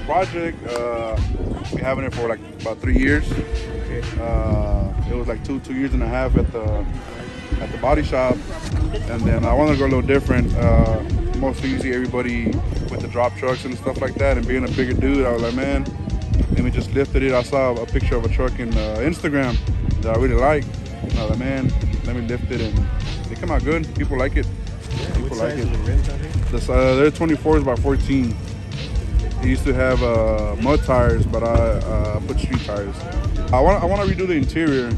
project. Been having it for like about 3 years. Okay. It was like two years and a half at the body shop, and then I wanted to go a little different. Mostly you see everybody with the drop trucks and stuff like that, and being a bigger dude, I was like, man, let me just lift it. I saw a picture of a truck in Instagram that I really like. And I was like, man, let me lift it, and they come out good. People like it. People like it. The rims on here? They're 24s by 14. They used to have mud tires, but I put street tires. I want to redo the interior.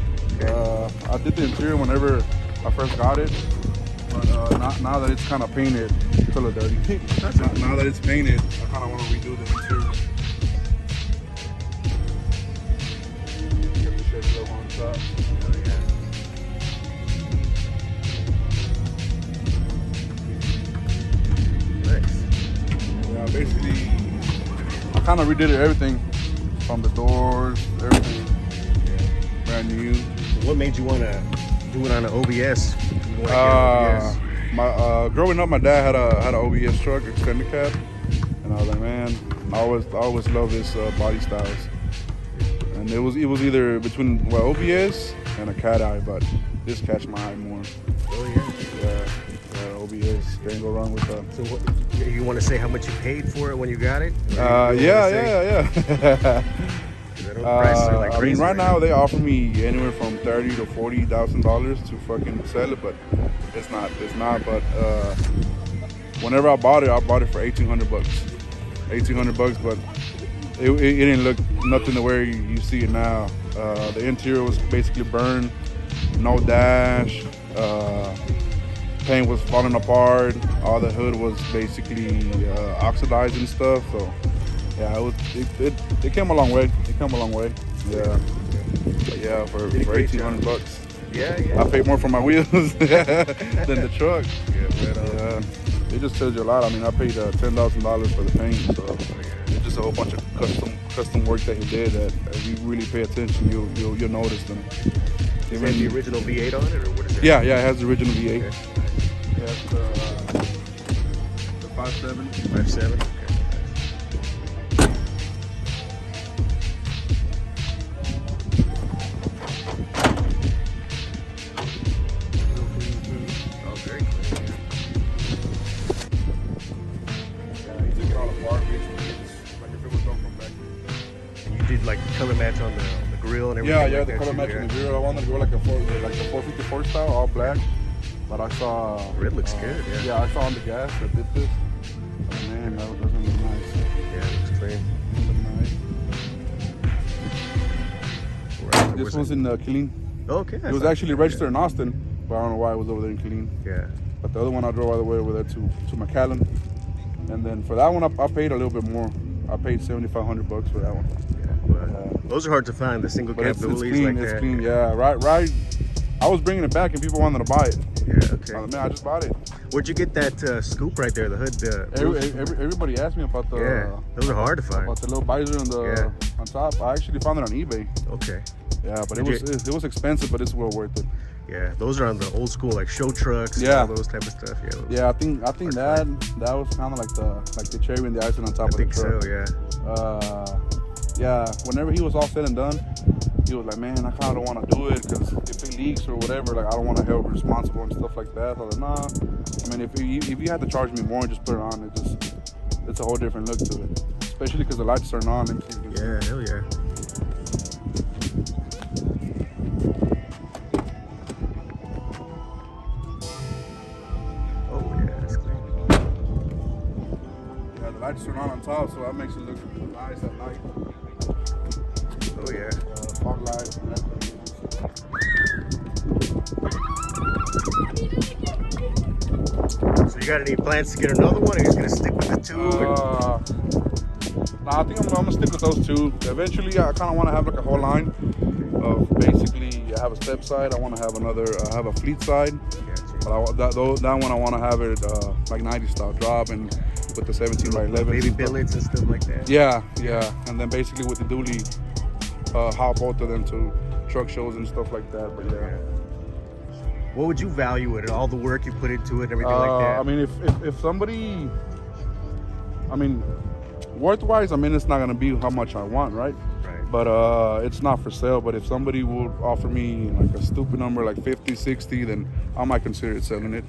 I did the interior whenever I first got it, but now that it's kind of painted, it's a little dirty. Now that it's painted, I kind of want to redo the interior. Get the Chevy logo on top. Basically, I kind of redid everything from the doors, everything, brand new. What made you want to do it on an OBS? Growing up, my dad had an OBS truck, extended cab, and I was like, man, I always loved this body styles. And it was either between OBS and a cat eye, but this catch my eye more. Oh yeah. OBS, can't go wrong with that. So what, you want to say how much you paid for it when you got it? Yeah. Prices are like crazy, right now they offer me anywhere from $30,000 to $40,000 to fucking sell it, but it's not. But whenever I bought it for $1,800. $1,800, but it didn't look nothing the way you see it now. The interior was basically burned, no dash. Paint was falling apart. All the hood was basically oxidized and stuff. So yeah, it came a long way. Yeah, but yeah, for $1,800. Yeah. I paid more for my wheels than the truck. Yeah, it just tells you a lot. I mean, I paid $10,000 for the paint, so it's just a whole bunch of custom work that he did. That if you really pay attention, you'll notice them. Is that the original V8 on it, or what is it? Yeah, it has the original V8. Okay. Yeah, it's the 5.7. 5.7. Okay. Oh, very clean. Yeah, he took it all apart basically. It's like if it was done from factory. And you did like the color match on the grill and everything. Yeah, like the that color too, matching the grill. I wanted to go like the 454 style, all black. But I saw. Red looks good. Yeah, I saw on the gas that did this. Oh, man, that doesn't look nice. Yeah, it looks clean. This one's in Killeen. Okay. It was actually registered in Austin, but I don't know why it was over there in Killeen. Yeah. But the other one I drove all the way over there to McAllen. And then for that one, I paid a little bit more. I paid $7,500 for that one. Those are hard to find, the single cab dualies clean, like it's that. clean, yeah. Right. I was bringing it back and people wanted to buy it. Yeah, okay. Man, I just bought it. Where'd you get that scoop right there, the hood? Everybody asked me about the. Yeah, those are hard to find. About the little visor on top. I actually found it on eBay. Okay. Yeah, but it was expensive, but it's well worth it. Yeah, those are on the old school like show trucks. Yeah, all those type of stuff. Yeah, I think that was kind of like the cherry and the icing on top of the truck. I think so. Yeah. Whenever he was all said and done, he was like, man, I kind of don't want to do it because if it leaks or whatever, like I don't want to help responsible and stuff like that. So I was like, nah. I mean, if you had to charge me more and just put it on, it's a whole different look to it. Especially because the lights turn on. Yeah, hell yeah. Oh yeah, that's clean. Yeah, the lights turn on top, so that makes it look nice at night. Oh yeah. Fog lights and everything. So you got any plans to get another one, or are you just gonna stick with the two? Nah, I think I'm gonna stick with those two. Eventually, I kind of want to have like a whole line of basically. I have a step side. I want to have I have a fleet side. But that one I want to have it like 90 style drop and with the 17x11. Baby billets and stuff like that. Yeah. And then basically with the dually, haul both of them to truck shows and stuff like that. But yeah. What would you value it? All the work you put into it and everything like that? I mean, if somebody, worth-wise, I mean, it's not gonna be how much I want, right? Right. But it's not for sale. But if somebody would offer me like a stupid number, like 50, 60, then I might consider selling it.